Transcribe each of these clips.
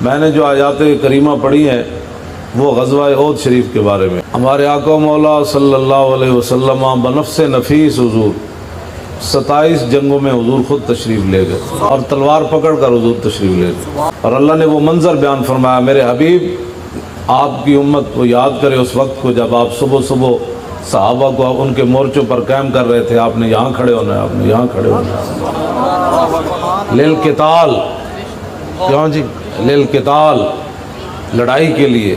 میں نے جو آیات کریمہ پڑھی ہیں وہ غزوہ احد شریف کے بارے میں. ہمارے آقا مولا صلی اللہ علیہ وسلم بنفس نفیس حضور 27 جنگوں میں حضور خود تشریف لے گئے اور تلوار پکڑ کر حضور تشریف لے گئے. اور اللہ نے وہ منظر بیان فرمایا، میرے حبیب آپ کی امت کو یاد کرے اس وقت کو جب آپ صبح صبح صحابہ کو ان کے مورچوں پر قائم کر رہے تھے. آپ نے یہاں کھڑے ہونا ہے، آپ نے یہاں کھڑے ہونا ہے. للقتال، کیوں جی؟ للقتال، لڑائی کے لیے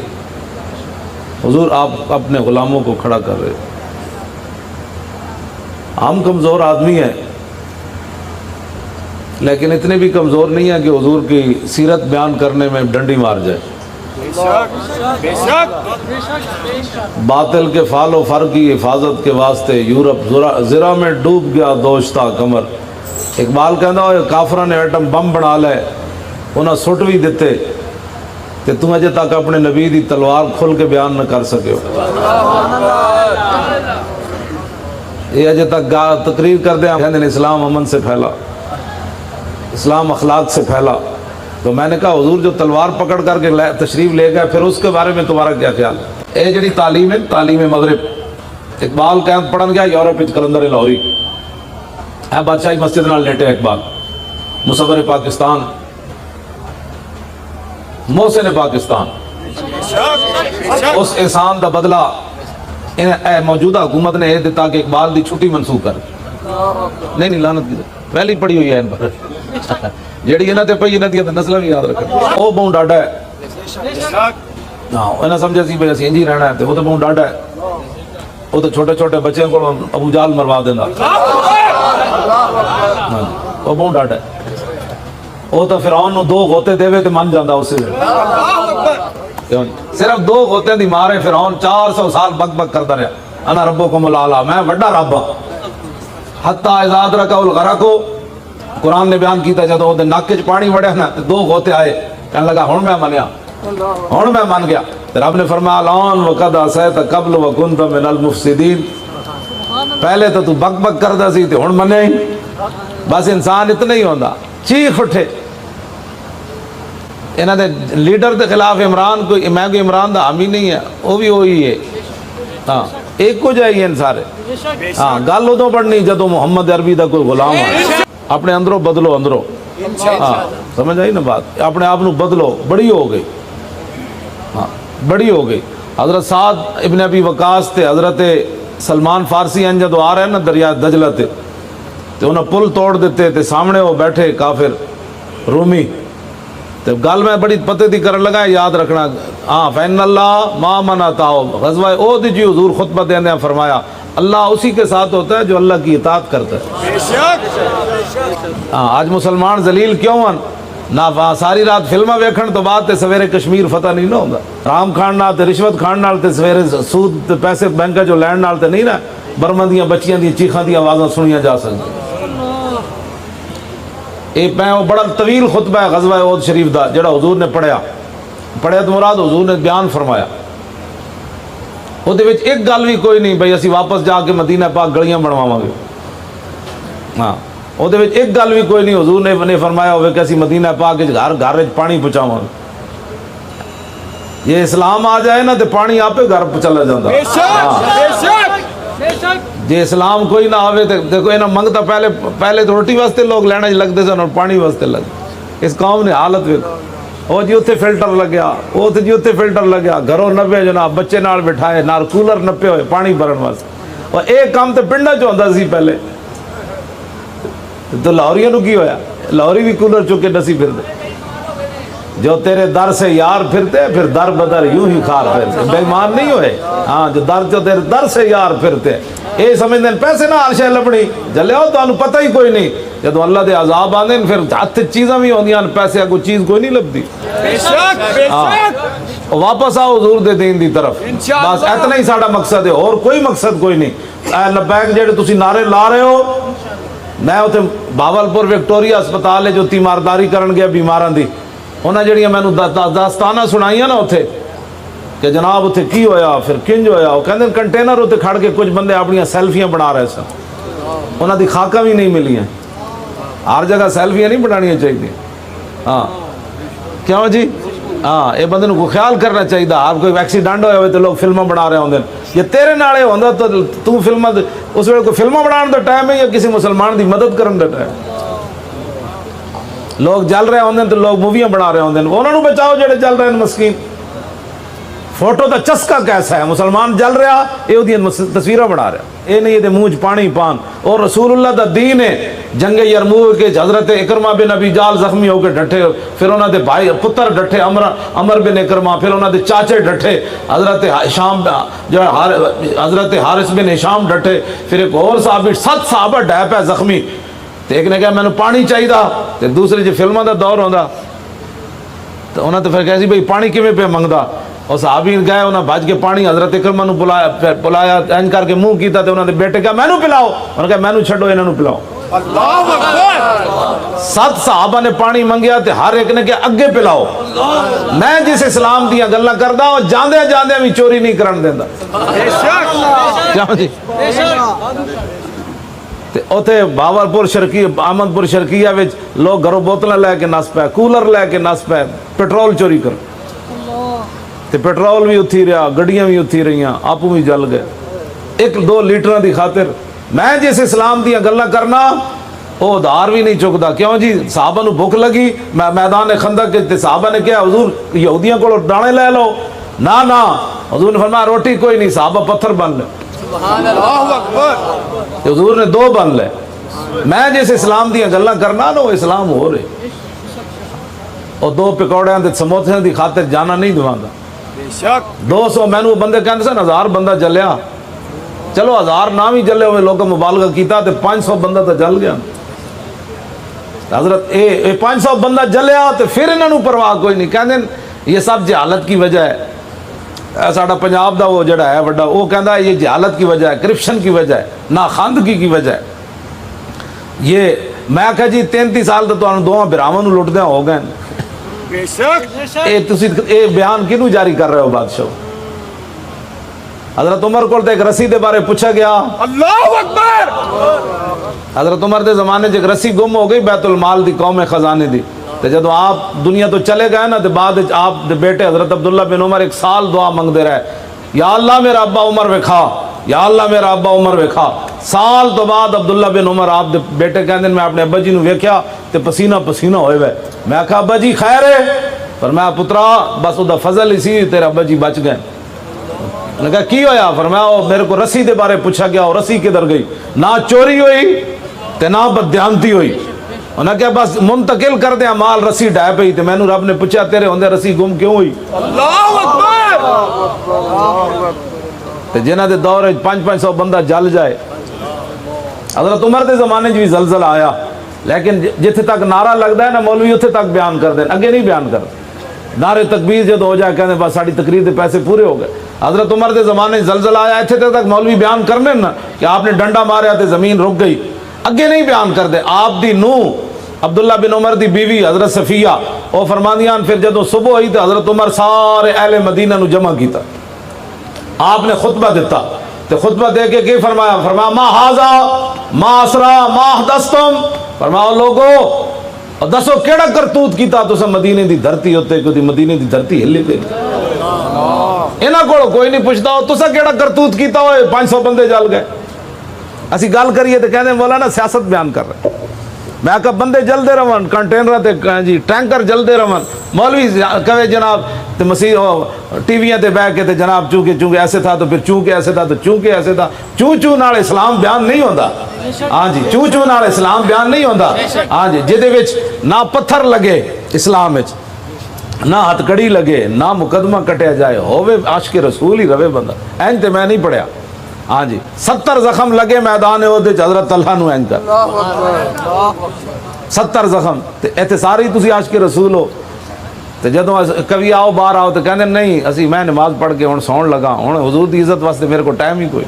حضور آپ اپنے غلاموں کو کھڑا کر رہے. ہم کمزور آدمی ہیں لیکن اتنے بھی کمزور نہیں ہیں کہ حضور کی سیرت بیان کرنے میں ڈنڈی مار جائے. باطل کے فال و فر کی حفاظت کے واسطے یورپ زرا میں ڈوب گیا دوشتا کمر. اقبال کہنا ہو کافرہ نے ایٹم بم بنا لے انہاں سٹ بھی دیتے تے تم اجے تک اپنے نبی دی تلوار کھل کے بیان نہ کر سکے ہو. یہ اجے تک تقریر کر دیں کہتے ہیں اسلام امن سے پھیلا، اسلام اخلاق سے پھیلا. تو میں نے کہا حضور جو تلوار پکڑ کر کے تشریف لے گئے پھر اس کے بارے میں تمہارا کیا خیال ہے؟ اے جڑی تعلیم ہے تعلیم مغرب. اقبال کہتے پڑھن گیا یورپ وچ کلندر لاہوری اے بادشاہی مسجد نال لیٹے. اقبال مصور پاکستان، محسن پاکستان، اس احسان دا بدلہ اے موجودہ حکومت نے یہ دیتا کہ اقبال دی چھٹی منسوخ کر. نہیں لعنت کی پہلی پڑھی ہوئی ہے ان پر جیڑی انہاں تے پئی انہاں دی نسل بھی یاد رکھو. او بہوں ڈاڈا ہے ہاں انہاں سمجھے سی بھئی اسی انجی رہنا ہے تے وہ تے بہوں ڈاڈا ہے. وہ تو چھوٹے چھوٹے بچے کو ابو جال مروا دیندا. وہ بہوں ڈاڈا ہے. وہ تو فرعون نو 2 غوطے دے تے من جاندا اس سے. صرف 2 غوطے دی مارے فرعون 400 سال بک بک کردا رہا انا ربکم الاعلی، میں بڑا رب ہاں. حتی اذا ادرک الغرق، قرآن نے بیان کیتا جدوں دے نک وچ پانی وڑیا نا 2 غوطے آئے کہنے لگا ہن میں منیا، ہن میں من گیا. رب نے فرمایا الان وقد عصیت قبل وکنت من المفسدین، پہلے تو بک بک کردا سی تے ہن منیا ہی. بس انسان اتنا ہی ہوندا چیخ اٹھے. انہاں دے لیڈر دے خلاف عمران کوئی میں کوئی عمران دا حامی نہیں ہے، وہ بھی وہی ہے. ہاں ایک کو جائیے ان سارے. ہاں گل ادوں پڑھنی جدوں محمد عربی دا کوئی غلام ہے. اپنے اندروں بدلو اندروں. ہاں سمجھ آئی نا بات؟ اپنے آپ نو بدلو. بڑی ہو گئی، ہاں بڑی ہو گئی. حضرت سعد ابن ابی وقاص تے حضرت سلمان فارسی ہیں جدوں آ رہے ہیں نا دریا دجلہ تے انہاں پل توڑ دیتے تے سامنے وہ بیٹھے کافر رومی. تو گل میں بڑی پتے دی کرن لگا یاد رکھنا. ہاں فإن اللہ ما منعتا. غزوہ احد جی حضور خطبہ دینے فرمایا اللہ اسی کے ساتھ ہوتا ہے جو اللہ کی اطاعت کرتا ہے. ہاں آج مسلمان ذلیل کیوں ہیں؟ نہ ساری رات فلمیں ویکھن تو بعد تے سویرے کشمیر فتح نہیں نہ ہوگا. رام کھان نال تے رشوت کھان نال تے سویرے سود تے پیسے بینک جو لین نال تے نہیں نا برمن دیاں بچیاں دی چیخاں دی آوازاں سنیاں جا سکتی. ایک میں وہ بڑا طویل خطبہ ہے غزوہ احد شریف دا جڑا حضور نے پڑھیا تو مراد حضور نے بیان فرمایا. وہ دے وچ ایک گل بھی کوئی نہیں بھئی اسی واپس جا کے مدینہ پاک گلیاں بنواواں گے. ہاں وہ دے وچ ایک گل بھی کوئی نہیں حضور نے فرمایا ہوئے کہ اسی مدینہ پاک وچ گھر گھر وچ پانی پہنچاواں گے. یہ اسلام آ جائے نا تو پانی آپ گھر چلا جاتا. جی اسلام کوئی نہ آوے تو دیکھو انہاں منگتا پہلے تو روٹی واسطے لوگ لینا لگتے سن اور پانی واسطے لگ. اس قوم نے حالت ویکھو. وہ جی اتنے فلٹر لگیا، وہ جی اتنے فلٹر لگیا، گھروں نپے جناب بچے نال بٹھائے نال کولر نپے ہوئے پانی بھرن واسطے. اور ایک کام تو پنڈا چ ہوندا سی پہلے. تو لاہوریاں نو کی ہویا؟ لاہوری بھی کولر چک کے نسی پھرتے. جو تیرے در سے یار پھرتے پھر در بدر یوں ہی خار پھرتے. بے ایمان نہیں ہوئے. ہاں جو تیرے در سے یار پھرتے یہ سمجھتے ہیں پیسے نہ ہر شے لبنی جلے ہو تو پتہ ہی کوئی نہیں. جب اللہ دے عذاب آنے پھر ہاتھ چیزاں بھی ہوندیاں پیسے کوئی چیز کوئی نہیں لبدی. واپس آؤ حضور دے دین دی طرف. بس اتنا ہی ساڈا مقصد ہے اور کوئی مقصد کوئی نہیں. اے لبیک جڑے تسی نعرے لا رہے ہو، میں اتنے باولپور وکٹوریا ہسپتال ہے جو تیمارداری کرن گیا بیماراں دی انہاں جڑیاں مینوں داستاناں سنائیاں نا اتھے کہ جناب اتھے کی ہویا پھر کنج ہویا. وہ کہندے کنٹینر اتھے کھڑ کے کچھ بندے اپنی سیلفیاں بنا رہے سن. انہاں دی خاکاں بھی نہیں ملیاں. ہر جگہ سیلفیاں نہیں بنانیاں چاہیے. ہاں کیوں جی؟ ہاں یہ بندے کو خیال کرنا چاہیے. آپ کوئی ایکسیڈنٹ ہوئے ہوئے تو لوگ فلمیں بنا رہے ہوندے یہ تیرے نال ہوندا تو فلم اس ویلے کوئی فلمیں بنانے دا ٹائم ہے یا کسی مسلمان دی مدد کرن دا ٹائم. لوگ جل رہے ہوندے تو لوگ موویاں بنا رہے ہوندے انہاں نوں بچاؤ جڑے جل رہے ہیں مسکین. فوٹو دا چسکا کیسا ہے مسلمان جل رہا یہ دی تصویراں بنا رہا یہ نہیں یہ منہ پانی پان. اور رسول اللہ دا دین ہے. جنگ یرموک کے حضرت اکرمہ بن ابی جال زخمی ہو کے ڈٹھے پھر انہوں دے بھائی پتر ڈٹھے عمر بن اکرمہ پھر انہوں دے چاچے ڈٹھے حضرت ہشام جو حضرت حارث بن ہشام ڈٹھے پھر ایک اور صحابی 7 صحابہ ڈے پہ زخمی. ایک نے کہا میں نے پانی چاہیے تو دوسرے جو فلموں دا دور ہوندا تو انہوں نے پھر کہا سی بھائی پانی کیویں پہ منگدا. اور صحابی گئے انہوں نے بھج کے پانی حضرت اکرمہ نو پلایا اینج کر کے منہ کیتا تے انہوں نے بیٹے کہا میں نو پلاؤ. انہوں نے کہا میں نو چھڈو انہاں نو پلاؤ. اللہ اکبر. 7 صحابہ نے پانی منگیا تے ہر ایک نے کہا اگے پلاؤ. میں جس اسلام دیاں گلاں کردا او جاندے جاندے بھی چوری نہیں کرن دیندا. بے شک کیوں جی تے اوتھے باورپور شرقی احمدپور شرقیہ وچ لوگ گھروں بوتلاں لے کے نس پے کولر لے کے نس پے پیٹرول چوری کر تے پیٹرول بھی اتھی رہا گڈیاں بھی اتھی رہیاں آپو بھی جل گئے 1-2 لیٹراں دی خاطر. میں جس اسلام دیاں گلاں کرنا او ادھار بھی نہیں چکدا. کیوں جی صحابہ نو بھوک لگی میدان خندق کے صحابہ نے کہا حضور یہودیاں کو دانے لے لو. نہ حضور نے فرمایا روٹی کوئی نہیں. صحابہ پتھر بن لے. سبحان اللہ اکبر. حضور نے 2 بن لے. میں جس اسلام دیاں گلاں کرنا نا وہ اسلام ہو رہے. اور 2 پکوڑیاں تے سموسیاں دی خاطر جانا نہیں دواندا. 200 مینو بندے کہندے سن 1000 بندہ جلیا. چلو 1000 نہ بھی جلے ہوئے لوگوں مبالغہ کیتا تے 500 بندہ تو جل گیا. حضرت اے 500 بندہ جلیا تے پھر انہاں نوں پرواہ کوئی نہیں. کہندے یہ سب جہالت کی وجہ ہے. ساڈا پنجاب دا وہ جڑا ہے بڑا وہ کہندا ہے یہ جہالت کی وجہ ہے کرپشن کی وجہ ہے ناخواندگی کی وجہ ہے. یہ میں کہا جی 33 سال تو تانوں دوواں بھراواں نوں لٹدیاں ہو گئے. بے شک اے بیان کینوں جاری کر رہے ہو بادشاہ. حضرت عمر کو ایک رسی دے بارے پوچھا گیا. اللہ اکبر. حضرت عمر دے زمانے ایک رسی گم ہو گئی بیت المال دی قوم خزانے دی. تو جدو آپ دنیا تو چلے گئے نا تو بعد آپ دے بیٹے حضرت عبداللہ بن عمر 1 سال دعا منگ دے رہے یا اللہ میرا ابا عمر وکھا یا اللہ میرا ابا عمر وکھا. سال تو بعد عبداللہ بن عمر آپ دے بیٹے کہندے میں اپنے ابا جی نو ویکھیا تے پسینہ پسینہ ہوئے ہوئے. میں کہا ابا جی خیر ہے. فرمایا پترا بس دا فضل اسی تیرا ابا جی بچ گئے. نے کہا کی ہویا؟ فرمایا میرے کو رسی دے بارے پوچھا گیا اور رسی کدھر گئی؟ نہ چوری ہوئی تے نہ بددیانتی ہوئی. انہوں نے کہا بس منتقل کر دیا مال رسی ڈائے پئی. تے میں نو رب نے پوچھا تیرے ہوندے رسی گم کیوں ہوئی؟ اللہ اکبر. تے جنہ دے دور 500 بندہ جل جائے. حضرت عمر دے زمانے بھی زلزلہ آیا لیکن جتھے تک نعرہ لگتا ہے نا مولوی اتھے تک بیان کر دیں اگے نہیں بیان کر. نعرے تکبیر جب ہو جائے کہتے ہیں بس ساری تقریر دے پیسے پورے ہو گئے. حضرت عمر دے زمانے زلزلہ آیا اتھے تک مولوی بیان کرنے نا کہ آپ نے ڈنڈا ماریا تے زمین رک گئی. اگے نہیں بیان کر دے. آپ دی نو عبداللہ بن عمر دی بیوی حضرت صفیہ وہ فرماندیاں پھر جدو صبح ہوئی تو حضرت عمر سارے اہل مدینہ نو جمع کیتا. آپ نے خطبہ دیتا تو خطبہ دے کے کی فرمایا؟ فرمایا ما حاضا ما اسرا ما حدثتم. فرمایا لوگو دسو کیڑا کرتوت کیتا تسا مدینے دی دھرتی ہوتے کوئی مدینے دی دھرتی ہلی پہ انہاں کو کوئی نہیں پوچھتا ہو تسا کیڑا کرتوت کیتا ہوئے 500 بندے جل گئے. اسی گل کریے تو کہنے مولانا سیاست بیان کر رہے. میں کہا بندے جلدے رہن کنٹینر تے جی ٹینکر جلدے رہن مولوی کہے جناب تے مسیح ٹی ویاں تے بیٹھ کے تے جناب چونکہ ایسے تھا تو پھر چونکہ ایسے تھا تو چونکہ ایسے تھا. چوں نال اسلام بیان نہیں ہوندا. ہاں جی چوں نال اسلام بیان نہیں ہوندا. ہاں جی جدے وچ نہ پتھر لگے اسلام وچ نہ ہتھ کڑی لگے نہ مقدمہ کٹیا جائے ہووے عاشق رسول ہی رہے بندہ. این تے میں نہیں پڑھیا. ہاں جی 70 زخم لگے میدان عہد حضرت طلحہ نو این کر 70 زخم تے ایتھے ساری تسی عاشق رسول ہو. تے جدوں کبھی آؤ باہر آؤ تو کہندے نہیں اسی میں نماز پڑھ کے ہن سون لگا ہن حضور دی عزت واسطے میرے کو ٹائم ہی کوئی.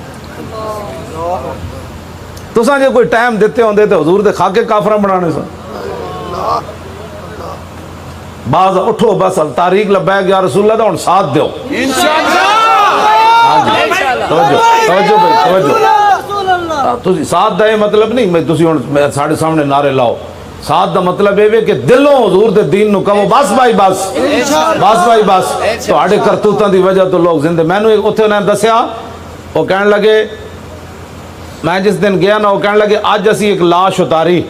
تساں جے کوئی ٹائم دیتے ہوندے تے حضور دے خاکے کافراں بنانے سن. بعض اٹھو بس تاریخ لبیک یا رسول اللہ دا ہن ساتھ دیو انشاءاللہ. توجہ بھائی توجہ. تسی ساتھ دے مطلب نہیں میں تسی ہن ساڈے سامنے نعرے لاؤ ساتھ دا مطلب یہ کہ دلوں حضور دے دین نو کہو بس بھائی بس بس بھائی بس تواڈے کرتوتاں دی وجہ تو لوگ زندے. میں نے اتنے انہیں دسیا, وہ کہنے لگے, میں جس دن گیا نا, وہ کہنے لگے اج اسی ایک لاش اتاری,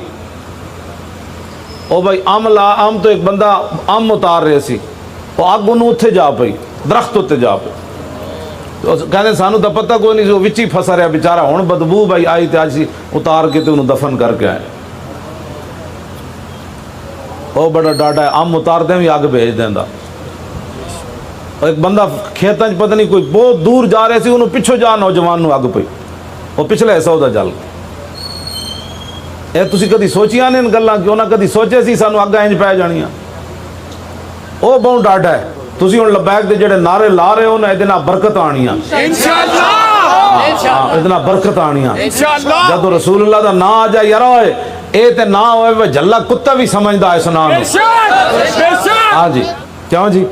او بھائی ام تو ایک بندہ ام اتار رہے سی, وہ اگ انہوں اتھے جا پئی, درخت اتھے جا پئی. کہنے سانو تو پتہ کوئی نہیں, وچ ہی پھسا رہا بیچارہ, ہن بدبو بھائی آئی تے اج اتار کے تے انہوں دفن کر کے آئے. وہ بڑا ڈاڈا ہے, ام اتار دیں بھی اگ بھیج دیندا. ایک بندہ کھیتاں پتہ نہیں کوئی بہت دور جا رہے سی, انہوں پچھو جا نوجوان نو اگ پئی, وہ پچھلے حصہ دا جل. اے تسی کدی سوچیاں نے ان گلاں, کیوں نہ کدی سوچے سی سانو اگاں انج پے جانیاں. وہ بہت ڈاڈا ہے. تسی ہن لبیک دے جڑے نعرے لا رہے ہو نا, ادے نال برکت آنیاں انشاءاللہ, ادے نال برکت آنیاں انشاءاللہ. جدوں رسول اللہ دا نام آ جائے یار اوئے اے تے نہ ہوئے وہ جھلا کتا بھی سمجھدا ہے اس نام نو. ہاں جی, کیوں جی.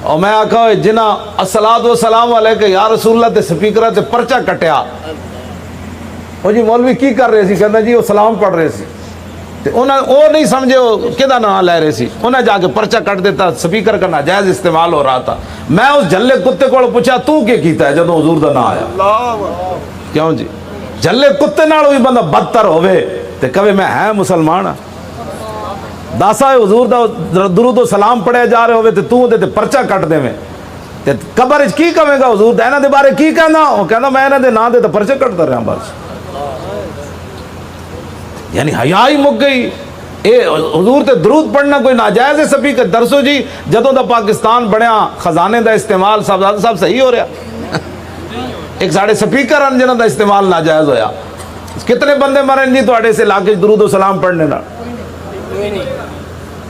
اور میں آکھا جنہ الصلاۃ والسلام علیکہ یا رسول اللہ تے سپیکرہ تے پرچہ کٹیا, وہ جی مولوی کی کر رہے سی, کہندا جی وہ سلام پڑھ رہے سی, وہ نہیں سمجھے وہ کدا نام لے رہے سی, انہیں جا کے پرچہ کٹ دیتا, سپیکر کا ناجائز استعمال ہو رہا تھا. میں اس جھلے کتے کو پوچھا تو کیا کیتا ہے جدوں حضور دا نام آیا. کیوں جی, جھلے کتے نال بھی بندہ بدتر ہوئے تے کہے میں ہے مسلمان ہاں. داسا حضور دا درود و سلام پڑھے جا رہے ہوئے تے تو دے پرچہ کٹ دے میں تے قبر وچ کی کہے گا حضور دا انہاں دے بارے کی کہنا. وہ کہندا میں انہاں دے نام دے تے پرچہ کٹدا رہا بس. یعنی حیا ہی مک گئی. اے حضور تے درود پڑھنا کوئی ناجائز ہے سبھی کہ درسو جی جدوں دا پاکستان بنیا خزانے دا استعمال صاحب صحیح ہو رہا. ایک ساڑے سپیکر ہیں جنہاں دا استعمال ناجائز ہویا. کتنے بندے مرن جی تواڈے سے علاقے درود و سلام پڑھنے نال.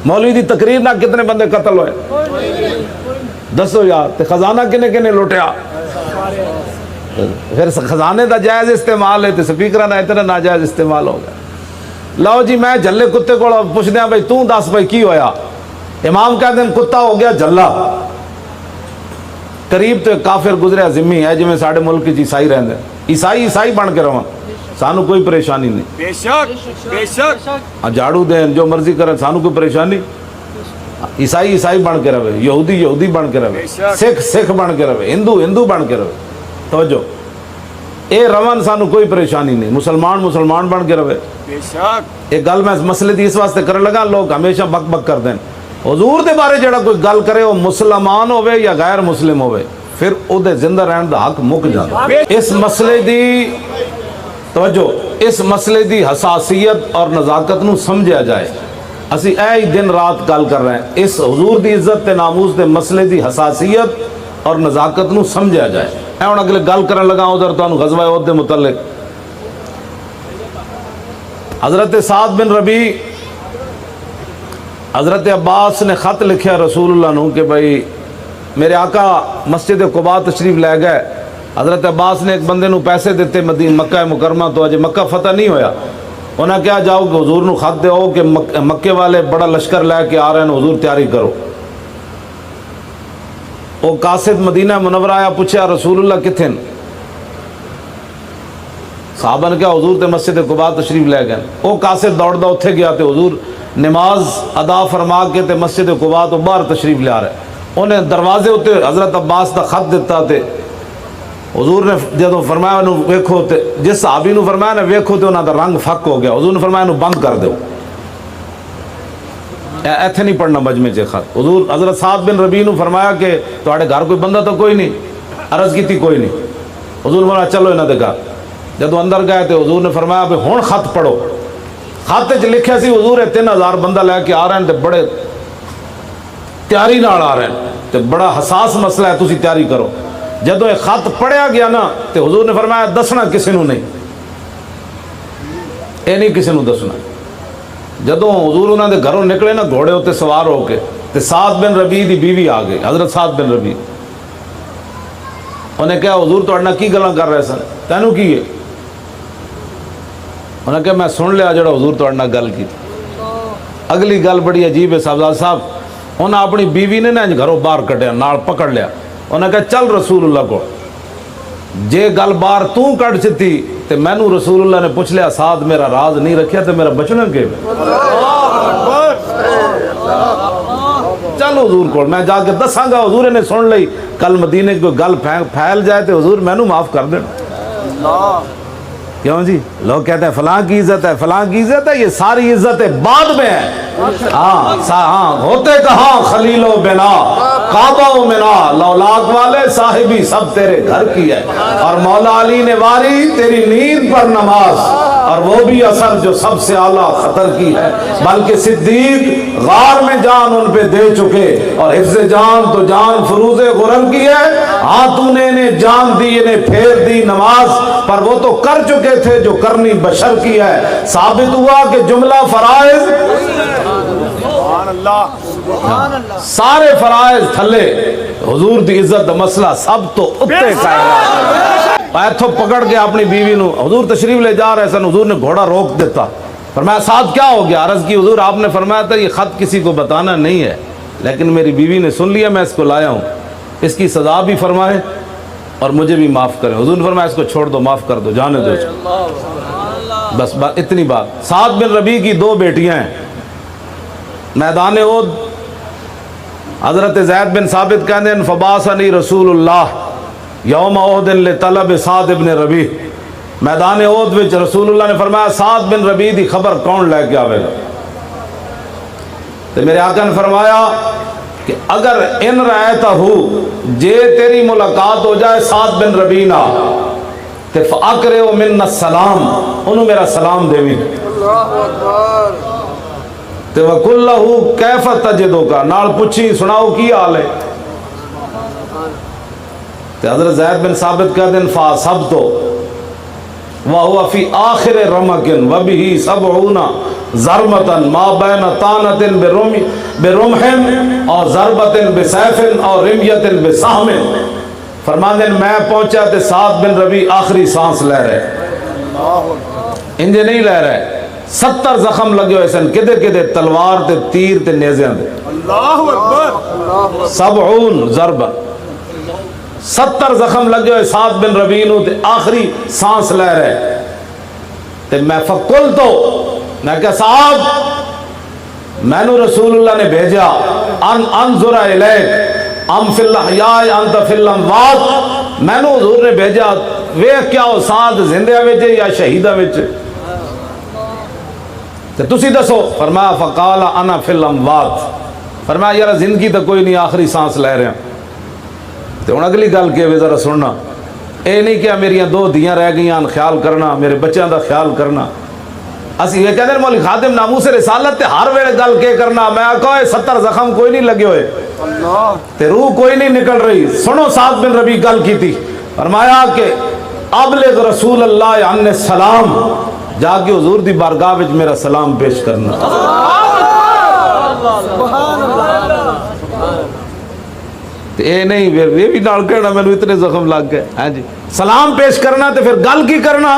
مولوی دی تقریر نہ کتنے بندے قتل ہوئے دسو یار. تے خزانہ کنے کنے لوٹیا. پھر خزانے دا جائز استعمال ہے تے سپیکراں دا اتنا ناجائز استعمال ہو گیا. لو جی میں جھلے کتے کو پوچھ دیا بھائی تو دس بھائی کی ہویا. امام کہتے ہیں کتا ہو گیا جھلا. قریب تو کافر گزریا ذمہ ہے, جی میں ساڑھے ملک کی عیسائی رہندے, عیسائی بن کے رہاں, سانو کوئی پریشانی نہیں. بے شک جھاڑو دیں جو مرضی کریں, سانو کوئی پریشانی. عیسائی بن کے رہے, یہودی بن کے رہے, سکھ بن کے رہے, ہندو بن کے رہے. توجہ اے روان سانو کوئی پریشانی نہیں. مسلمان بن کے رہے. ایک گل میں مسئلے دی اس واسطے کرنے لگا, لوگ ہمیشہ بک بک کر دیں. حضور دے بارے جڑا کوئی گل کرے وہ مسلمان ہوئے یا غیر مسلم ہوئے, پھر او دے زندہ رہن دا حق مک جاتا. اس مسئلے دی توجہ, اس مسئلے دی حساسیت اور نزاکت نو سمجھا جائے. اسی اے دن رات گل کر رہے ہیں, اس حضور دی عزت تے ناموس دے مسئلے دی حساسیت اور نزاکت نو سمجھا جائے. اے ہن اگلے گل کرن لگا ادھر تانوں غزوہ احد دے متعلق. حضرت سعد بن ربیع, حضرت عباس نے خط لکھیا رسول اللہ نو کہ بھائی میرے آقا مسجد قباء تشریف لے گئے. حضرت عباس نے ایک بندے نو پیسے دیتے مکہ مکرمہ تو اجے مکہ فتح نہیں ہویا. انہیں کیا جاؤ کہ حضور نو خط دیو کہ مکے والے بڑا لشکر لے کے آ رہے ہیں, حضور تیاری کرو. وہ قاصد مدینہ منورہ آیا, پوچھا رسول اللہ کتھے ہیں. صحابہ نے کہا حضور تے مسجد قباء تشریف لے گئے. وہ قاصد دوڑدا اتھے گیا تے حضور نماز ادا فرما کے تے مسجد قباء تو باہر تشریف لے آ رہے. انہیں دروازے اتنے حضرت عباس دا خط دیتا تے حضور نے جدوں فرمایا انہوں ویکھو تے جس صحابی نو فرمایا نا ویکھو تے انہاں دا رنگ فک ہو گیا. حضور نے فرمایا انہوں بند کر دو, ایتھے نہیں پڑھنا مجمع چ خط. حضور حضرت سعد بن ربیع نو فرمایا کہ تواڈے گھر کوئی بندہ تو کوئی نہیں, عرض کیتی کوئی نہیں. حضور فرمایا چلو انہاں دے گھر. جدو اندر گئے تے حضور نے فرمایا بھی ہن خط پڑھو. خط وچ لکھیا سی حضور 3000 بندہ لے کے آ رہے ہیں تے بڑے تیاری نال آ رہے ہیں تے بڑا حساس مسئلہ ہے, تسی تیاری کرو. جدو یہ خط پڑھیا گیا نا تے حضور نے فرمایا دسنا کسی نو نہیں, اے نہیں کسی نو دسنا. جدو حضور انہاں دے گھروں نکلے نا گھوڑے ہوتے سوار ہو کے تے سعد بن ربیع دی بیوی آ گئی, حضرت سعد بن ربیع. انہیں کہا حضور تو اڑنا کی گلاں کر رہے سن, تینوں کی ہے. انہیں کہا میں سن لیا جڑا حضور تو اڑنا گل کی. اگلی گل بڑی عجیب ہے صاحب. انہیں اپنی بیوی نے نا گھروں باہر کٹیا, نال پکڑ لیا. انہیں کہا چل رسول اللہ کو. جے گل بار تو کٹ چتی تے مینوں رسول اللہ نے پوچھ لیا ساتھ میرا راز نہیں رکھیا تے میرا بچنا کہ چل حضور کو میں جا کے دساں گا، حضور نے سن لئی، کل مدینے کوئی گل پھیل جائے تو حضور مینوں معاف کر دینا۔ کیوں جی لوگ کہتے ہیں فلاں کی عزت ہے، فلاں کی عزت ہے، یہ ساری عزتیں بعد میں ہیں۔ ہاں ہوتے کہاں خلیل و بنا کعبہ و منا، لولاک والے صاحبی سب تیرے گھر کی ہے، اور مولا علی نے واری تیری نیند پر نماز، اور وہ بھی اثر جو سب سے اعلیٰ خطر کی ہے، بلکہ صدیق غار میں جان ان پہ دے چکے، اور حفظ جان تو جان فروز غرم کی ہے، ہاں تو نے انہیں جان دی، انہیں پھیر دی نماز پر، وہ تو کر چکے تھے جو کرنی بشر کی ہے۔ ثابت ہوا کہ جملہ فرائض سارے فرائض تھلے حضور دی عزت دا مسئلہ سب تو اتے کائنات ایتھو پکڑ کے اپنی بیوی نو حضور تشریف لے جا رہے سن، حضور نے گھوڑا روک دیتا، فرمایا ساتھ کیا ہو گیا؟ عرض کی حضور آپ نے فرمایا تھا یہ خط کسی کو بتانا نہیں ہے، لیکن میری بیوی نے سن لیا، میں اس کو لایا ہوں، اس کی سزا بھی فرمائے اور مجھے بھی معاف کرے۔ حضور نے فرمایا اس کو چھوڑ دو، معاف کر دو، جانے دو، بس اتنی بات۔ سعد بن ربیع کی 2 بیٹیاں ہیں، میدان احد حضرت زید بن ثابت کہتے ہیں فبعثنی رسول اللہ یوم احد لطلب سعد بن ربیع، میدان احد وچ رسول اللہ نے فرمایا سعد بن ربیع دی خبر کون لے کے آوے گا؟ تو میرے آقا نے فرمایا کہ اگر ان رأیتہ جے تیری ملاقات ہو جائے سعد بن ربیع نہ تے فاقرئ منا السلام، انہوں میرا سلام دے بھی تے وَقُلْ لَهُ كَيْفَ تَجِدُكَ، نال پوچھی سناؤ کی حال ہے؟ تے حضرت زید بن ثابت کہتے ہیں فَأَصَبْتُ وَهُوَ فِي آخِرِ رَمَقٍ وَبِهِ 70 ضربة ما بين طعنة برمح اور ضربة بسيف اور رمية بسهم، فرماندے میں پہنچا تے سعد بن ربیع آخری سانس لے رہے، انجے نہیں لے رہے، 70 زخم لگے ہوئے سن، کدے کدے تلوار تے تیر تے نیزیاں دے، اللہ اکبر، 70 ضربہ، 70 زخم لگے ہوئے سعد بن ربیع نو تے آخری سانس لے رہے، تے میں فقل تو میں کہ صاحب میں نو رسول اللہ نے بھیجا ان انظر الیک ام فی الاحیاء انت فی الاموات، میں نو حضور نے بھیجا ویکھ کیا ہو سعد زندہ وچ یا شہیدہ وچ، تے تسی دسو؟ فرمایا فقال انا فی الاموات، فرمایا یار زندگی تو کوئی نہیں، آخری سانس لے رہے ہیں۔ تے ہن اگلی گل کہ ذرا سننا، اے نہیں کہ میری 2 دھیاں رہ گئیاں خیال کرنا، میرے بچیاں دا خیال کرنا، اسی یہ کہتے ہیں مولی خادم ناموس رسالت تے ہر ویلے گل کے کرنا، میں کہو 70 زخم کوئی نہیں لگے ہوئے تے روح کوئی نہیں نکل رہی، سنو سعد بن ربیع گل کی تھی، فرمایا کہ ابلغ رسول اللہ عنہ السلام، جا کے حضور دی بارگاہ وچ میرا سلام پیش کرنا، اے نہیں یہ بھی نال کہنا میں اتنے زخم لگ گئے، ہاں جی سلام پیش کرنا تے پھر گل کی کرنا،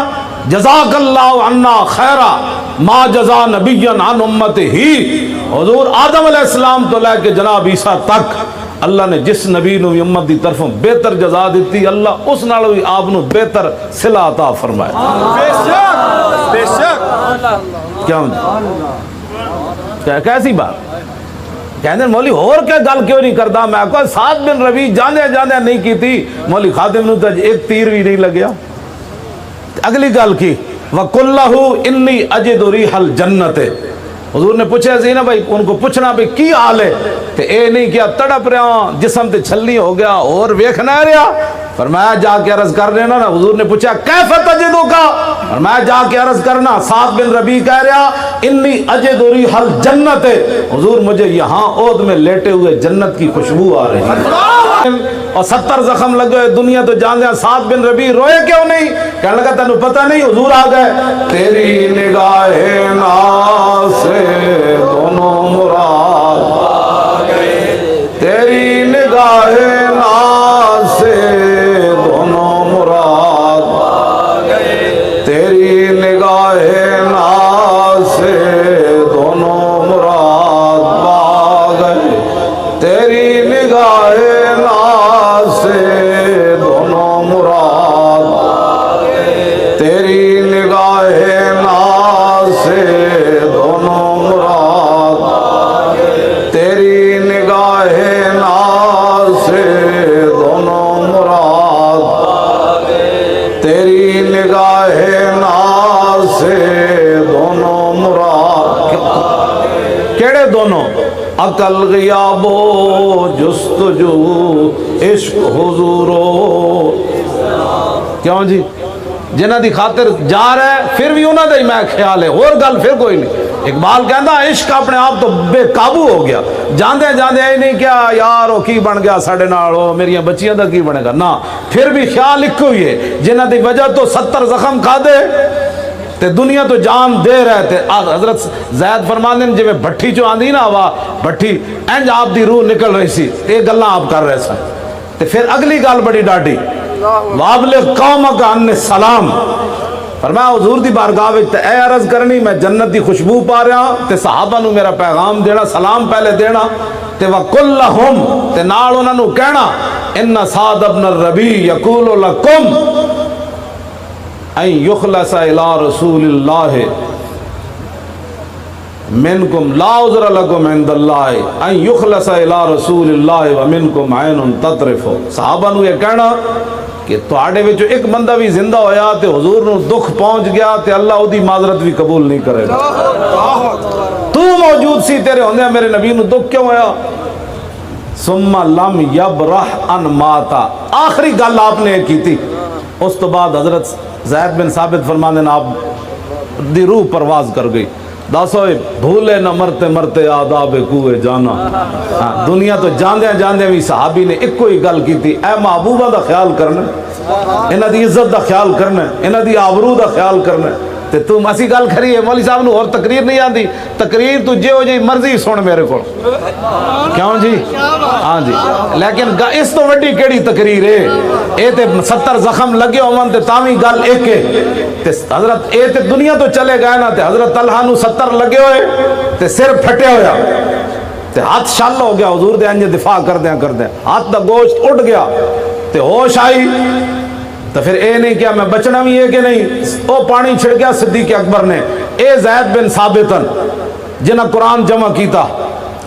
جزاک اللہ عنا خیرا ما جزا نبی عن امت ہی، حضور آدم علیہ السلام تو لے کے جناب عیسیٰ تک اللہ نے جس نبی نو امت دی طرفوں بہتر جزا دیتی، اللہ اس نال بھی آپ نو بہتر صلہ عطا فرمائے، بے شک بے شک، کیوں کیسی بات؟ کہنے مولی اور کیا گل کیوں نہیں کرتا؟ میں کہا سعد بن ربیع جانے جانے نہیں کی تھی، مولی خادم نو تو ایک تیر بھی نہیں لگیا۔ اگلی گل کی وَقُلْ لَهُ إِنِّي أَجِدُ رِيحَ الْجَنَّةِ، حضور نے پوچھا زینہ بھائی ان کو پوچھنا بھی کی حال ہے، تے اے نہیں کیا تڑپ رہا جسم تے چھلنی ہو گیا اور ویکھنا رہا، فرمایا جا کے عرض کر لینا نا۔ حضور نے پوچھا کیف تجدک، فرمایا جا کے عرض کرنا، سعد بن ربیع کہہ رہا انی اجد ریح الجنت، حضور مجھے یہاں احد میں لیٹے ہوئے جنت کی خوشبو آ رہی ہے، اور 70 زخم لگے ہوئے دنیا تو جان دیا۔ سعد بن ربیع روئے کیوں نہیں؟ کہنے لگا تینوں پتہ نہیں حضور آ گئے، تیری نگاہ ناز سے دونوں مراد آ گئے، تیری نگاہ ناز سے دونوں مراد آ گئے، تیری نگاہ ناز سے دونوں مراد آ گئے، تیری نگاہ ناز سے دونوں مراد عقل غیابو جستجو عشق حضورو. کیوں جی؟ جنہ دی خاطر جا رہا ہے پھر بھی انہوں نے ہی میں خیال ہے، اور گل پھر کوئی نہیں. اقبال کہندا عشق اپنے آپ تو بے قابو ہو گیا، جاندے جاندے اے نہیں کیا یار وہ کی بن گیا ساڈے نال، وہ میری بچیاں دا کی بنے گا، نہ پھر بھی خیال ایک ہوئی ہے. جنہ دی وجہ تو 70 زخم کھا دے تے دنیا تو جان دے رہے تھے. حضرت زید فرماندے جی میں بھٹی چو آندی نا ہوا بھٹی انج آپ دی روح نکل رہی سی، تے گلاں آپ کر رہے سن. تے پھر اگلی گل بڑی ڈاڈی، وابلغ قومک عنی السلام. فرمایا حضور دی بارگاہ وچ اے عرض کرنی میں جنت دی خوشبو پا رہا تے صحابہ نو میرا پیغام دینا، سلام پہلے دینا تے وقل لہم تے نال انہاں نو کہنا ان سعد بن الربیع یقول لکم ان یخلص الی رسول اللہ منکم لا عذر لکم عند اللہ ان یخلص الی رسول اللہ ومنکم عین تطرف. صحابہ نو یہ کہنا کہ تواڈے وچوں ایک بندہ بھی زندہ ہویا تے حضور نو دکھ پہنچ گیا تے اللہ او دی معذرت بھی قبول نہیں کرے گا. تو موجود سی تیرے ہوندے میرے نبی نو دکھ کیوں ہویا؟ ثم لم یبرح ان ماتا. آخری گل آپ نے کی تھی. اس تو بعد حضرت زید بن ثابت فرماندے نا آپ دی روح پرواز کر گئی. دسو بھولے نہ مرتے مرتے آداب کوئے جانا. دنیا تو جاندے جاندے بھی صحابی نے ایک کوئی گل کی تھی، اے محبوبہ دا خیال کرنا، انہاں دی عزت دا خیال کرنا، انہاں دی آبرو دا خیال کرنا. تے تم اسی گل کری ہے مولوی صاحب نو اور تقریر نہیں آندی، تقریر تو جے ہو جی مرضی سن میرے کو. کیوں جی؟ ہاں جی. لیکن اس تو وڈی کیڑی تقریر ہے؟ اے تے 70 زخم لگے ہون تے تاویں گل ایک ہے. تے حضرت اے تے دنیا تو چلے گئے نا تے حضرت طلحہ نو 70 لگے ہوئے تے سر پھٹیا ہویا تے ہاتھ شل ہو گیا حضور دے انج دفاع کردیاں ہاتھ دا گوشت اٹھ گیا تے ہوش آئی. تو پھر اے نہیں کیا میں بچنا بھی ہے کہ نہیں، او پانی چھڑ گیا صدیق اکبر نے. اے زید بن ثابتن جنہ قرآن جمع کیتا،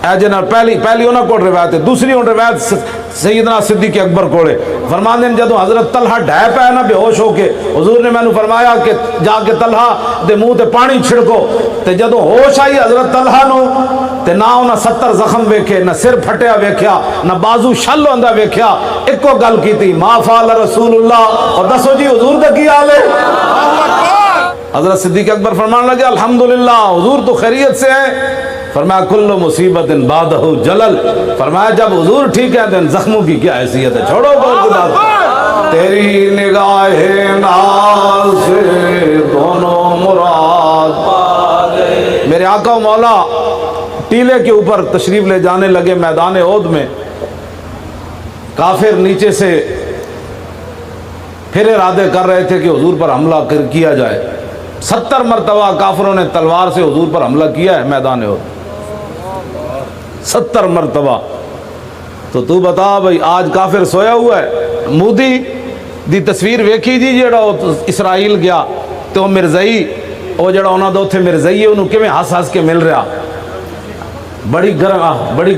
اے جنہ پہلی انہاں کو روایت ہے، دوسری ان روایت سیدنا صدیق اکبر کوڑے. فرماندے جدو حضرت طلحہ ڈھے پہ نا بے ہوش ہو کے حضور نے میں نے فرمایا کہ جا کے طلحہ دے منہ تے پانی چھڑکو. تے جدو ہوش آئی حضرت طلحہ نو تے نہ انہاں 70 زخم ویکھے، نہ سر پھٹیا ویکھیا، نہ بازو شل ہوندا ویکھیا. ایک گل کیتی ما فعل رسول اللہ. اور دسو جی حضور دا کی حال ہے؟ حضرت صدیق اکبر فرمان لگے الحمدللہ حضور تو خیریت سے ہے. فرمایا کل مصیبت بعدہ جلل. فرمایا جب حضور ٹھیک ہے دن زخموں کی کیا حیثیت ہے، چھوڑو بہت بات. تیری نگاہ ناز سے دونوں مراد پا گئے. میرے آقا و مولا ٹیلے کے اوپر تشریف لے جانے لگے میدان احد میں. کافر نیچے سے پھر ارادے کر رہے تھے کہ حضور پر حملہ کیا جائے. 70 مرتبہ کافروں نے تلوار سے حضور پر حملہ کیا ہے میدان احد، 70 مرتبہ. تو بتا بھائی آج کافر سویا ہوا ہے. مودی دی تصویر ویکھی جی جڑا اسرائیل گیا تو وہ مرزائی وہ جڑا انہاں دا اوتھے مرزائی ہے انہوں کیویں ہس ہس کے مل رہا، بڑی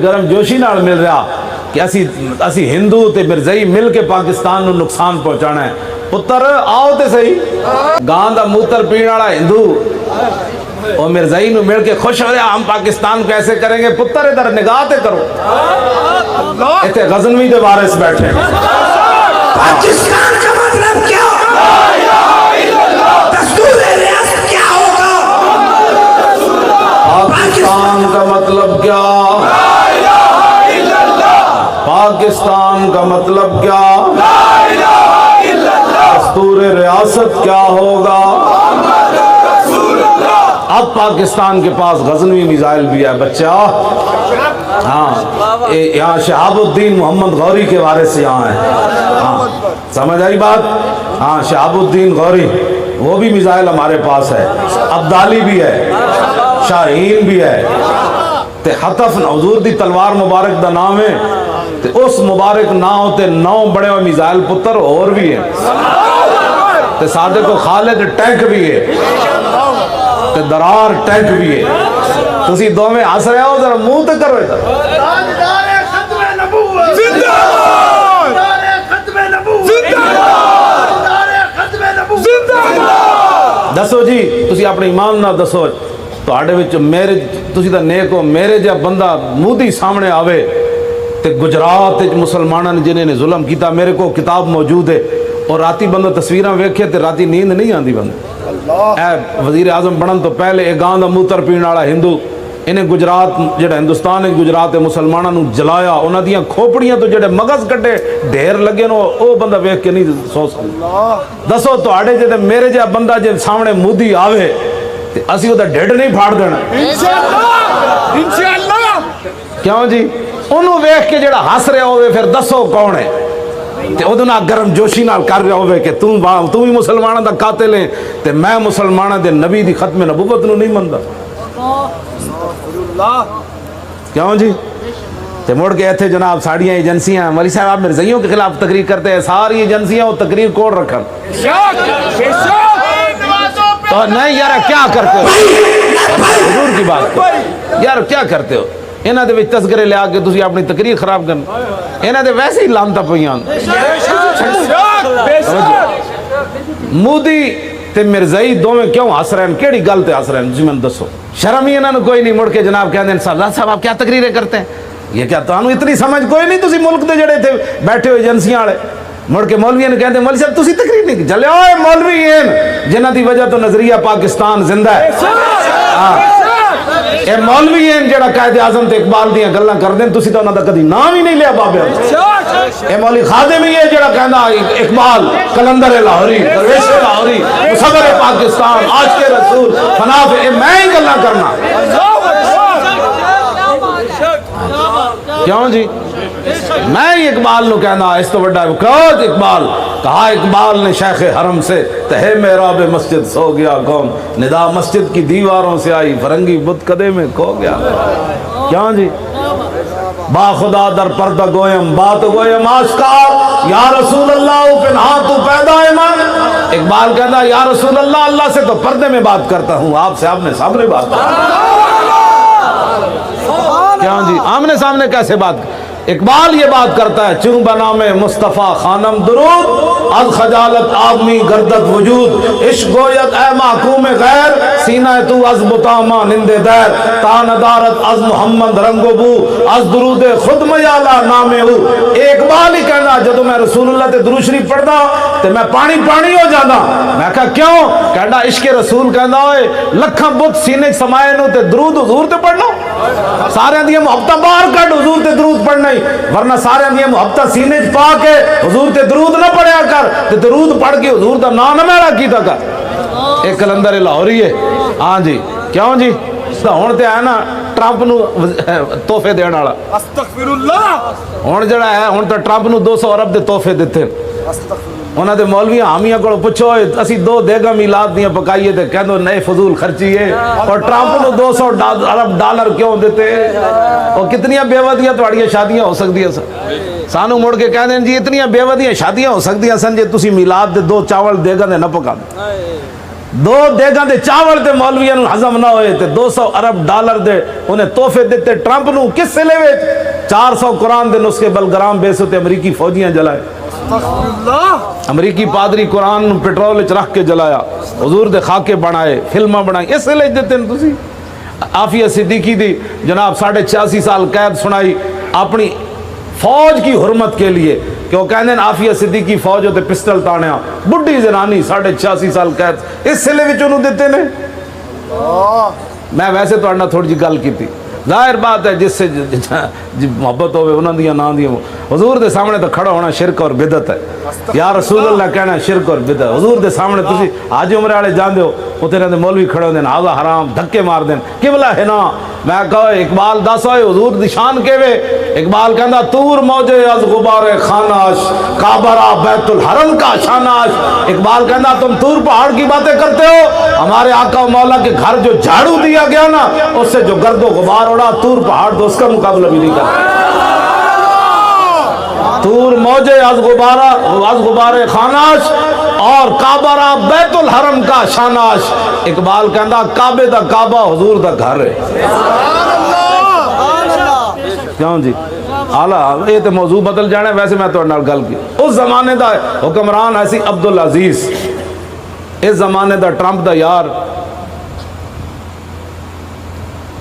گرم جوشی نال مل رہا کہ اسی ہندو تے مرزائی مل کے پاکستان نو نقصان پہنچانا ہے. پتر آؤ تے صحیح، گاں دا موتر پین والا ہندو اور مرزائی نو مل کے خوش ہو رہا ہم پاکستان کو ایسے کریں گے. پتر ادھر نگاہ تے کرو، ایتھے غزنوی دے وارث بیٹھے. پاکستان کا مطلب کیا؟ دستور ریاست کیا ہوگا؟ پاکستان کا مطلب کیا؟ پاکستان کا مطلب کیا؟ دستور ریاست کیا ہوگا؟ اب پاکستان کے پاس غزنوی میزائل بھی ہے بچہ. ہاں یہاں شہاب الدین محمد غوری کے وارث یہاں ہیں. ہاں سمجھ آئی بات؟ ہاں شہاب الدین غوری وہ بھی میزائل ہمارے پاس ہے. عبدالی بھی ہے، شاہین بھی ہے. تے حتف حضور دی تلوار مبارک دا نام ہے. تے اس مبارک نام تے 9 بڑے ہوئے میزائل پتر اور بھی ہیں. تے سادے کو خالد ٹینک بھی ہے، تے درار ٹینک بھی ہے. تسی دو میں ہس رہے ہو ذرا منہ تے کرو ادھر. ختم نبوت زندہ باد، ختم نبوت زندہ باد، ختم نبوت زندہ باد. دسو جی تسی اپنے ایمان نہ دسو ਤੁਹਾਡੇ ਵਿੱਚ ਮੇਰੇ ਤੁਸੀਂ ਤਾਂ ਨੇਕ ਹੋ, ਮੇਰੇ ਜਿਹਾ ਬੰਦਾ ਮੋਦੀ ਸਾਹਮਣੇ ਆਵੇ ਤੇ ਗੁਜਰਾਤ ਵਿੱਚ ਮੁਸਲਮਾਨਾਂ ਨੇ ਜਿਨ੍ਹਾਂ ਨੇ ਜ਼ੁਲਮ ਕੀਤਾ, ਮੇਰੇ ਕੋਲ ਕਿਤਾਬ ਮੌਜੂਦ ਹੈ, اور راتی بندہ تصویریں ویکھے تے راتی نیند نہیں آندی بند اے وزیر اعظم بنن تو پہلے ایک گاں دا موتر پین والا ہندو انہیں گجرات جڑا ہندوستان ہے گجرات مسلمانوں نو جلایا انہاں دیاں کھوپڑیاں تو جڑے مغز کٹے ڈھیر لگے نو او بندہ ویکھ کے نہیں سو سکدا دسو تواڈے جے میرے جا بندہ جے سامنے مودی آوے تے اسی او دا ڈھڈ نہیں پھاڑ دینا انشاءاللہ کیوں جی انہوں ویکھ کے جڑا ہس رہا ہوئے پھر دسو کون ہے تے او دنا گرم جوشی نال کر رہا ہوئے کہ تو ہی مسلمانوں دا قاتل ہے تے میں مسلمانوں دے نبی دی ختم نبوت نو نہیں مندا کیوں جی تے مڑ کے ایتھے جناب ساڑیاں ایجنسیاں مولی صاحب آپ مرزائیوں کے خلاف تقریر کرتے ہیں ساری ایجنسیاں وہ تقریر کوڑ رکھن تو نہیں یار کیا کرتے ہو حضور کی بات کرو یار کیا کرتے ہو انہاں دے وچ تذکرے لے کے تسی اپنی تقریر خراب کرن انہاں دے ویسے ہی لانتا پیاں مودی تے مرزائی دوویں کیوں ہس رہے ہیں کیڑی گل تے ہس رہے ہیں تسی مینوں دسو شرم ہی انہاں نوں کوئی نہیں مڑ کے جناب کہندے ہیں سردار صاحب آپ کیا تقریریں کرتے ہیں یہ کیا تانوں اتنی سمجھ کوئی نہیں تسی ملک دے جڑے تھے بیٹھے ہوئے ایجنسیاں والے مڑ کے مولویوں نے کہتے ہیں مولوی صاحب تسی تقریر نہیں چلے اوئے مولوی ہیں جنہاں دی وجہ تو نظریہ پاکستان زندہ ہے اے مولوی ہیں جڑا قائد اعظم تے اقبال دیاں گلاں کردے ہیں تسی تو انہاں دا کدی نام ہی نہیں لیا بابے اے مولوی خادم ہی ہے جڑا کہندا اقبال کلندر لاہوری درویش لاہوری مصور پاکستان عاشق رسول فناف اے میں ہی گلاں کرنا کیوں جی میں ہی اقبال نو کہنا اس تو بڑا وقت اقبال کہا اقبال نے شیخ حرم سے تہے محراب مسجد سو گیا قوم ندا مسجد کی دیواروں سے آئی فرنگی بت قدے میں کھو گیا کیوں جی با خدا در پردہ گویم بات گویم آشکار یا رسول اللہ پنہا تو پیدا ایمان اقبال کہتا یا رسول اللہ اللہ سے تو پردے میں بات کرتا ہوں آپ سے آپ نے سامنے بات کرتا کیوں جی آمنے سامنے کیسے بات اقبال یہ بات کرتا ہے چون بنام مصطفیٰ خانم درود از خجالت آدمی گردت وجود عشق گویت اے محکوم غیر سینہ تو از بطامہ نند دیر تا ندارت از محمد رنگ و بو از درود خود میالا نام ہو اقبال ہی کہنا جدو میں رسول اللہ تے درود شریف پڑھدا تے میں پانی پانی ہو جانا میں کہا کیوں کہنا عشق رسول کہنا ہوئے لکھاں بت سینے سمائے نو تے درود حضور تے پڑھنا سارے دیا محبتہ باہر کٹ حضور تے درود پڑھنا ہی ورنہ سارے دیا محبتہ سینے پا کے حضور تے درود نہ پڑھیا کر تے درود پڑھ کے حضور دا نام نہ میرا کیتا کر ایک کلندر لاہوری ہے ہاں جی کیوں جی ہون تے آیا نا ٹرمپ نو تحفے دین والا استغفر اللہ ہون جڑا ہے ہون تے ٹرمپ نو 200 ارب دے تحفے دتے انہاں دے مولوی حامیاں کول پوچھو اسی 2 دیگا میلاد دیاں پکائیے تے کہندو نئے فضول خرچی ہے اور ٹرمپ نو 200 ارب ڈالر کیوں دیتے اور کتنیاں بے ودیاں تواڈیاں شادیاں ہو سکدیاں سن سانو مڑ کے کہندے جی اتنیاں بے ودیاں شادیاں ہو سکدیاں سن جے تسی میلاد دے 2 چاول دیگا دے نہ پکا 2 دیگا دے چاول دے مولویاں نو ہضم نہ ہوئے تے 200 ارب ڈالر دے انہیں تحفے دیتے ٹرمپ نو کس سلے وچ 400 قرآن دے نسخے بلگرام بیسو تے امریکی فوجیاں جلائے امریکی پادری قرآن پیٹرول وچ رکھ کے جلایا حضور دے خاکے بنائے فلماں بنائی اس لے دیتے ہیں تسی عافیہ صدیقی دی جناب 86.5 سال قید سنائی اپنی فوج کی حرمت کے لیے کہ وہ کہنے ہیں عافیہ صدیقی فوج ہوتے پسٹل تانیا بڑھی زنانی 86.5 سال قید اس سلے وچ انہوں دیتے ہیں میں ویسے تو اڑنا تھوڑی جی گل کی تھی ظاہر بات ہے جس سے محبت ہوئے انہوں دیا نہ دیا حضور دے سامنے تو کھڑا ہونا شرک اور بدعت ہے یا رسول اللہ کہنا شرک اور بدعت حضور دے سامنے تسی حاجی عمرے والے جان دیو اتنے رہتے مولوی کھڑے ہوندے آغا حرام دھکے مار دیں قبلہ ہے نا میں کہا اقبال دس ہوئے حضور دی شان کے وے اقبال کہندا تور موجے از غبار خاناش کعبرہ بیت الحرم کا شاناش اقبال کہندا تم تور پہاڑ کی باتیں کرتے ہو ہمارے آقا و مولا کے گھر جو جھاڑو دیا گیا نا اس سے جو گرد و غبار اڑا تور پہاڑ تو اس کا مقابلہ بھی نہیں کرتا تور موجے از غبار خاناش اور کعبہ بیت الحرم کا شاناش اقبال کہندا کعبے دا کعبہ حضور دا گھر ہے کیوں جی آلہ یہ تو موضوع بدل جانا ہے ویسے میں تو انال گل کی اس زمانے دا حکمران ایسی عبدالعزیز اس زمانے دا ٹرمپ دا یار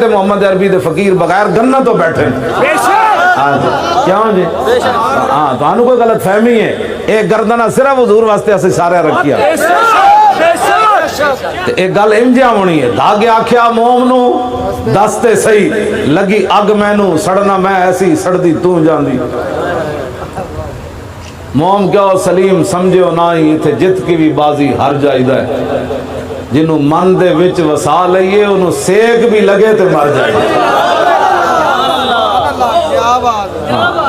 تے محمد عربی دے فقیر بغیر گنہ تو بیٹھے ہاں جی کیوں جی ہاں تانوں کوئی غلط فہمی ہے، ایک گردنہ صرف حضور واسطے اسی سارے رکھیا تے ایک گل انجا ہونی ہے دھاگے آکھیا موم نو دستے صحیح لگی اگ مینوں سڑنا میں ایسی سڑدی تو جاندی موم کیا سلیم سمجھو نہ ہی اتھے جت کی بھی بازی ہر جائیدہ ہے جنہوں من دے وچ وسا لئیے انہوں سیک بھی لگے تے مر جائے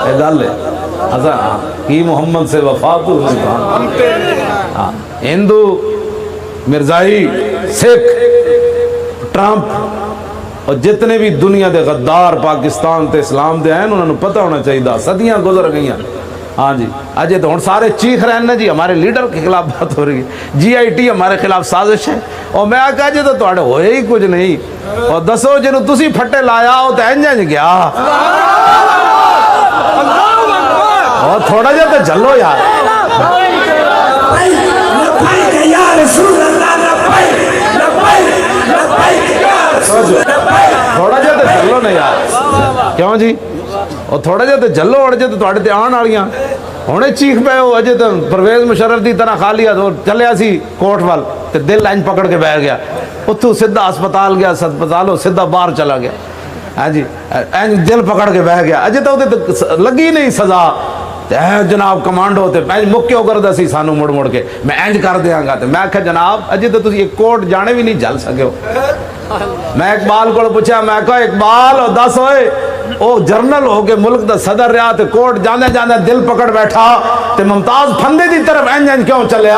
اے گل ہے کی محمد سے وفات ہندو مرزائی سکھ ٹرمپ اور جتنے بھی دنیا دے غدار پاکستان تے اسلام دے ہیں انہوں نے پتہ ہونا چاہیے صدیاں گزر گئی ہیں ہاں جی اجے تو ہن سارے چیخ رہے ہیں جی ہمارے لیڈر کے خلاف بات ہو رہی ہے جی آئی ٹی ہمارے خلاف سازش ہے اور میں کہا جی تو تواڈے ہوئے ہی کچھ نہیں اور دسو جنوں تسی پھٹے لایا ہو تے انج گیا اور تھوڑا جا تو چلو یار تھوڑا جا تو چلو نا یار کیوں جی اور تھوڑا جا تو چلو اڑ جے تو تواڈے تے آن والیاں ہونے چیخ پے ہو اجے تو پرویز مشرف دی طرح خالی تو چلیا سی کوٹ وال تے دل انج پکڑ کے بیٹھ گیا اتھوں سیدھا ہسپتال گیا ہسپتالوں سیدھا باہر چلا گیا ہاں جی انج دل پکڑ کے بیٹھ گیا اجے تو لگی نہیں سزا جناب کمانڈو تے میں مکیو کر دا سی سانو مڑ مڑ کے میں انج کر دیاں گا تے میں کہا جناب اجے تو تسی ایک کوٹ جانے بھی نہیں جل سکے ہو میں اقبال کو پوچھا میں کہا اقبال دس ہوئے او جرنل ہو کے ملک دا صدر رہا تے کوٹ جانے جانے دل پکڑ بیٹھا تے ممتاز پھندے دی طرف انج انج کیوں چلے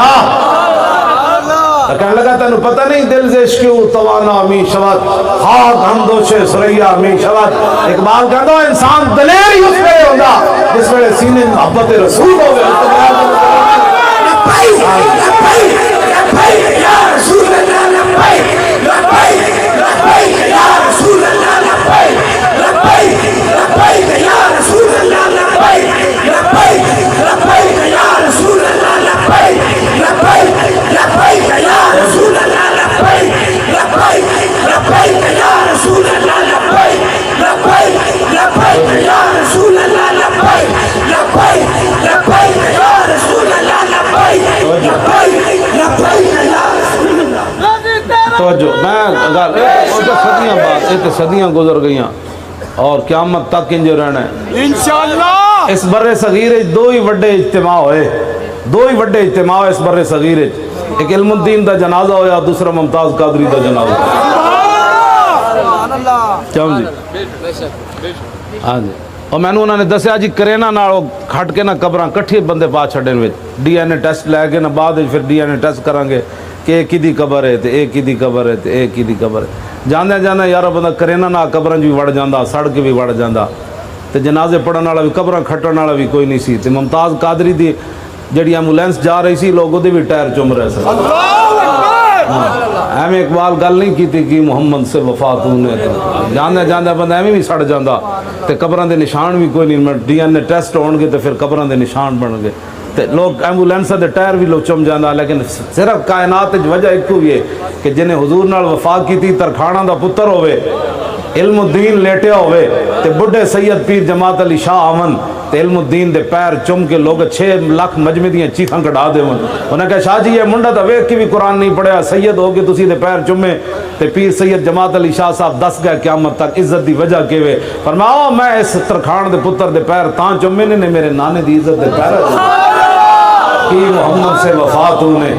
کہنے لگا تینوں پتہ نہیں دل سے عشقیو توانا می شود خاک ہمدوش سریا می شود اقبال کہتا ہے انسان دلیر ہی اس ویلے ہوگا جس ویلے سینے محبت رسول ہوگا یا رسول اللہ لبیک لبیک لبیک یا رسول اللہ لبیک لبیک لبیک یا رسول اللہ لبیک لبیک لبیک یا رسول اللہ لبیک لبیک لبیک یا رسول اللہ لبیک لبیک لبیک یا رسول اللہ لبیک لبیک لبیک یا رسول اللہ لبیک لبیک لبیک یا رسول اللہ لبیک لبیک لبیک یا رسول اللہ توجہ میں صدیاں گزر گئیاں اور قیامت تک انجے رہنا ہے انشاءاللہ اس بر صغیر دو ہی وڈے اجتماع ہوئے اس بر صغیر ایک علم الدین دا جنازہ ہویا دوسرا ممتاز قادری دا جنازہ کیوں جی ہاں جی اور میں نے انہوں نے دسیا جی کرینا نال کھٹ کے نہ قبراں کٹھی بندے پا چھڑن وچ ڈی این اے ٹیسٹ لے کے نہ بعد پھر ڈی این اے ٹیسٹ کریں گے کہ ایک دی قبر ہے تے ایک دی قبر ہے تے ایک دی قبر ہے جاندے جاندے یار بندہ کرینا نہ قبراں بھی وڑ جاندا سڑ کے بھی وڑ جاندا تے جنازے پڑھن والا بھی قبراں کھٹن والا بھی کوئی نہیں سی تے ممتاز قادری دی جڑی ایمبولینس جا رہی سی لوگوں دے بھی ٹائر چم رہے سن ایویں اقبال گل نہیں کیتی کہ محمد سے وفات ہونے جاندے جاندے بندہ ایویں بھی سڑ جاندا تے قبراں دے نشان بھی کوئی نہیں ڈی این اے ٹیسٹ ہون گے تے پھر قبراں دے نشان بن گئے تے لوگ ایمبولینس دے ٹائر بھی لوگ چم جاندا لیکن صرف کائنات وچ وجہ ایک ہوئی ہے کہ جنہیں حضور نال وفا کیتی ترکھانا دا پتر ہوئے علم الدین لیٹیا ہوئے تے بڑھے سید پیر جماعت علی شاہ آمن تے علم الدین دے پیر چم کے لوگ 6 لاکھ مجمع دیاں چیخاں کڑا دے انہیں کہا شاہ جی یہ منڈا تا ویکھ کی بھی قرآن نہیں پڑھیا سید ہو کے تسی دے پیر چمے تے پیر سید جماعت علی شاہ صاحب دس گئے قیامت تک عزت دی وجہ کے وے فرماؤ میں اس ترکھان دے پتر دے پیر تاں چمے نے میرے نانے دی عزت دے پیر کی محمد سے وفات ہونے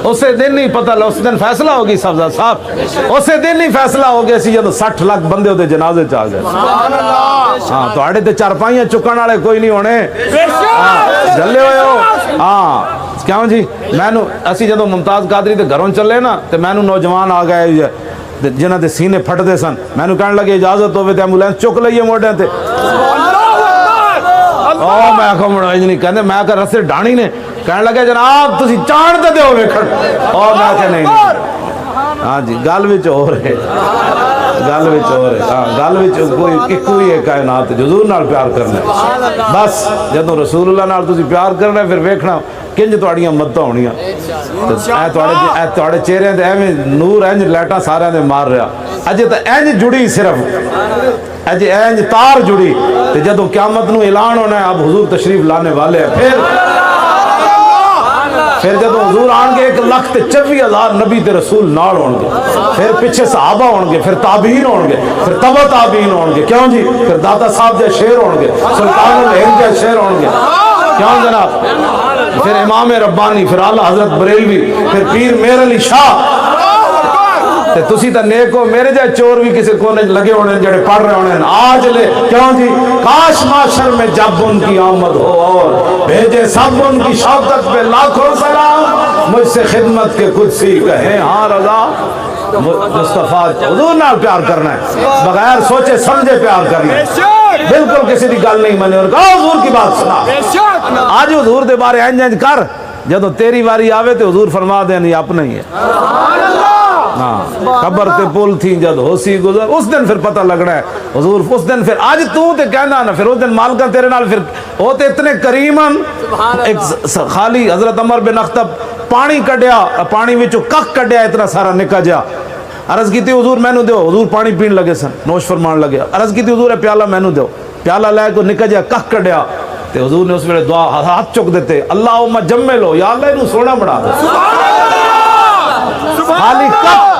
اسے دن نہیں پتہ لو اس دن فیصلہ ہوگی سبزہ صاحب اسے دن نہیں فیصلہ ہو گیا سی جدو 60 لاکھ بندے ہوتے جنازے چاہ گئے ہاں تو آڑے تے چارپائیاں چکن والے کوئی نہیں ہونے جلے ہوئے ہو ہاں کیوں جی میں نو اسی جدو ممتاز قادری تے گھروں چلے نا تے میں نو نوجوان آ گئے جنہ دے سینے پھٹ دے سن میں نو کہنے لگے اجازت ہوئے تے ایمبولینس چک لئیے موڑے تے میں کہا مڑا نہیں کہنے میں کہا رسے ڈانی نے کہنے لگے جناب تسی چاند دے ہو ویکھن اور میں کہا نہیں ہاں جی گل وچ ہو رہے گل وچ ہو رہے ہاں گل وچ کوئی ہے کائنات حضور نال پیار کرنا ہے بس جدوں رسول اللہ نال تسی پیار کرنا ہے پھر ویکھنا کنج تواڈیاں مدتاں ہونیاں اے تواڈے چہرے تے ایویں نور انج لائٹاں سارے دے مار رہا اجے تے انج جڑی صرف اجے انج تار جڑی تے جدوں قیامت نو اعلان ہونا ہے اب حضور تشریف لانے والے ہیں پھر جدوں حضور آن گے 1,24,000 نبی تے رسول نال ہون گے پھر پیچھے صحابہ ہون گے پھر تابعین ہون گے پھر تبع تابعین ہون گے کیوں جی پھر داتا صاحب جے شیر ہون گے سلطان الہند جے شیر ہون گے کیوں جناب پھر امام ربانی پھر اعلیٰ حضرت بریلوی پھر پیر میر علی شاہ تے تسی تا نیکو میرے جائے چور بھی کسی کونے لگے ہونے جڑے پڑھ رہے ہونے آج لے کیوں جی کاش معاشر میں جب ان کی آمد ہو اور بھیجے سب ان کی شوکت پہ لاکھوں سلام مجھ سے خدمت کے قدسی کہیں ہاں رضا مصطفیٰ حضور نال پیار کرنا ہے بغیر سوچے سمجھے پیار کرنا ہے بالکل کسی دی گل نہیں منے اور کہا حضور کی بات سنا آج حضور دے بارے انج کر جدو تیری واری آوے تو حضور فرما دیں نہیں اپنا ہی ہے ہاں خبر تے پول تھی جد ہو سی گزر اس دن پھر پتہ لگنا ہے حضور اس دن پھر آج تو تے کہنا نا پھر اس دن مالکہ تیرے نال پھر ہوتے اتنے کریمن ایک خالی حضرت عمر بن اخطب پانی کڈیا پانی وچوں کک کڈیا اتنا سارا نکا جا عرض کی تھی حضور میں نو دیو حضور پانی پین لگے سن نوش فرمان لگیا عرض کی تھی حضور پیالہ میں نو دیو پیالہ لے کو نکا جا کک کڈیا تے حضور نے اس ویلے دعا ہاتھ چک دیتے اللہم جمع لو یا اللہ انہوں سونا بڑھا دے خالی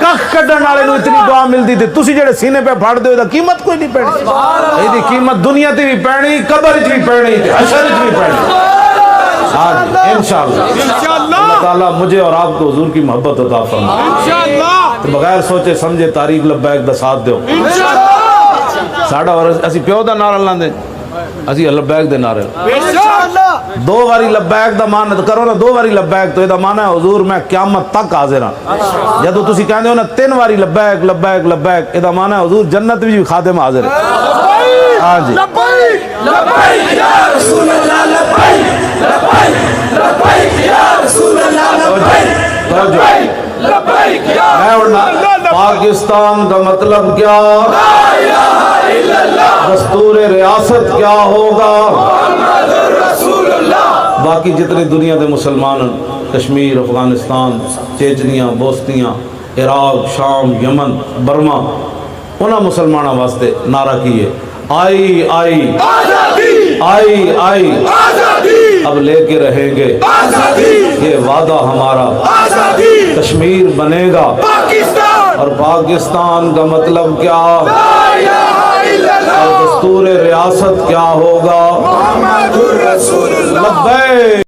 کک کڈن والے نو اتنی دعا ملتی تھی تسی جڑے سینے پہ پھاڑ دے ہو قیمت کوئی نہیں پڑنی یہ دی قیمت دنیا تے بھی پڑنی قبر وچ بھی پڑنی تے حشر وچ بھی پڑنی ہاں انشاءاللہ اللہ تعالیٰ مجھے اور آپ کو حضور کی محبت عطا فرمائے بغیر سوچے سمجھے تاریخ لبیک دا ساتھ دیو ساڑا اور اسی پیو دا نعرہ لاندے اسی لبیک دے نعرے دو واری لبیک دا معنی کرو نا دو واری لبیک تو یہ دا معنی ہے حضور میں قیامت تک حاضر ہاں جدو تسی کہندے ہو نا 3 واری لبیک لبیک لبیک یہ دا معنی ہے حضور جنت بھی خادم حاضر ہے ہاں جی لبیک یا رسول اللہ لبیک لبیک لبیک یا رسول اللہ لبیک لبیک یا رسول اللہ پاکستان کا مطلب کیا دستور ریاست کیا ہوگا باقی جتنے دنیا دے مسلمان کشمیر افغانستان چیچنیاں بوسنیاں عراق شام یمن برما انہاں مسلمانوں واسطے نعرہ کیے آئی آئی آئی آئی اب لے کے رہیں گے یہ وعدہ ہمارا کشمیر بنے گا اور پاکستان کا مطلب کیا اور دستور ریاست کیا ہوگا لبیک